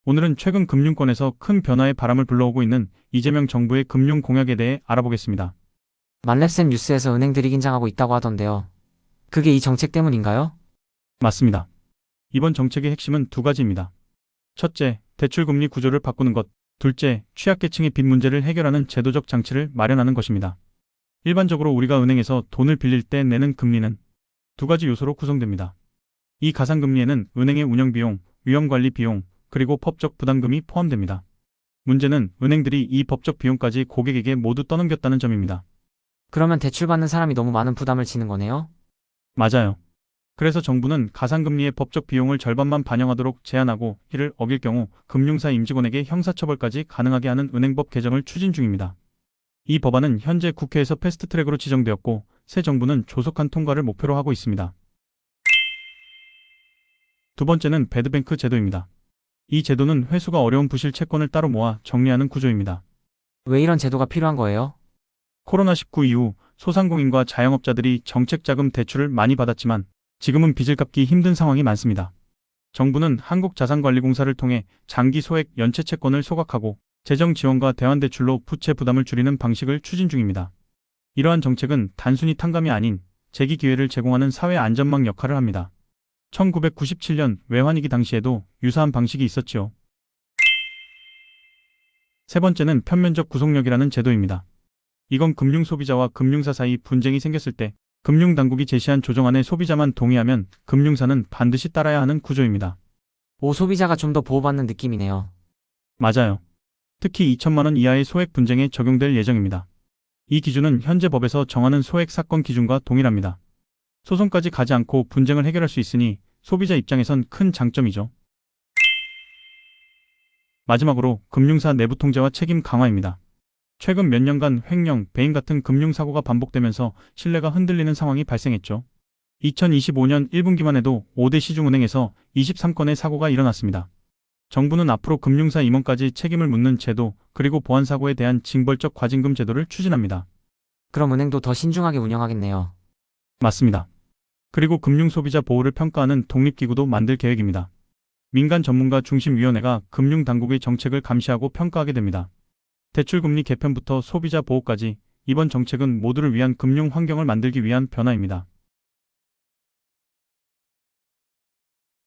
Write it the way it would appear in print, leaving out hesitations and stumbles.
오늘은 최근 금융권에서 큰 변화의 바람을 불러오고 있는 이재명 정부의 금융 공약에 대해 알아보겠습니다. 만렙쌤 뉴스에서 은행들이 긴장하고 있다고 하던데요. 그게 이 정책 때문인가요? 맞습니다. 이번 정책의 핵심은 두 가지입니다. 첫째, 대출금리 구조를 바꾸는 것. 둘째, 취약계층의 빚 문제를 해결하는 제도적 장치를 마련하는 것입니다. 일반적으로 우리가 은행에서 돈을 빌릴 때 내는 금리는 두 가지 요소로 구성됩니다. 이 가상금리에는 은행의 운영비용, 위험관리 비용, 그리고 법적 부담금이 포함됩니다. 문제는 은행들이 이 법적 비용까지 고객에게 모두 떠넘겼다는 점입니다. 그러면 대출받는 사람이 너무 많은 부담을 지는 거네요? 맞아요. 그래서 정부는 가상금리의 법적 비용을 절반만 반영하도록 제한하고 이를 어길 경우 금융사 임직원에게 형사처벌까지 가능하게 하는 은행법 개정을 추진 중입니다. 이 법안은 현재 국회에서 패스트트랙으로 지정되었고 새 정부는 조속한 통과를 목표로 하고 있습니다. 두 번째는 배드뱅크 제도입니다. 이 제도는 회수가 어려운 부실 채권을 따로 모아 정리하는 구조입니다. 왜 이런 제도가 필요한 거예요? 코로나19 이후 소상공인과 자영업자들이 정책자금 대출을 많이 받았지만 지금은 빚을 갚기 힘든 상황이 많습니다. 정부는 한국자산관리공사를 통해 장기 소액 연체 채권을 소각하고 재정 지원과 대환대출로 부채 부담을 줄이는 방식을 추진 중입니다. 이러한 정책은 단순히 탕감이 아닌 재기 기회를 제공하는 사회 안전망 역할을 합니다. 1997년 외환위기 당시에도 유사한 방식이 있었지요. 세 번째는 편면적 구속력이라는 제도입니다. 이건 금융소비자와 금융사 사이 분쟁이 생겼을 때 금융당국이 제시한 조정안에 소비자만 동의하면 금융사는 반드시 따라야 하는 구조입니다. 소비자가 좀 더 보호받는 느낌이네요. 맞아요. 특히 2천만 원 이하의 소액 분쟁에 적용될 예정입니다. 이 기준은 현재 법에서 정하는 소액 사건 기준과 동일합니다. 소송까지 가지 않고 분쟁을 해결할 수 있으니 소비자 입장에선 큰 장점이죠. 마지막으로 금융사 내부 통제와 책임 강화입니다. 최근 몇 년간 횡령, 배임 같은 금융사고가 반복되면서 신뢰가 흔들리는 상황이 발생했죠. 2025년 1분기만 해도 5대 시중은행에서 23건의 사고가 일어났습니다. 정부는 앞으로 금융사 임원까지 책임을 묻는 제도, 그리고 보안사고에 대한 징벌적 과징금 제도를 추진합니다. 그럼 은행도 더 신중하게 운영하겠네요. 맞습니다. 그리고 금융소비자 보호를 평가하는 독립기구도 만들 계획입니다. 민간 전문가 중심위원회가 금융당국의 정책을 감시하고 평가하게 됩니다. 대출금리 개편부터 소비자 보호까지 이번 정책은 모두를 위한 금융 환경을 만들기 위한 변화입니다.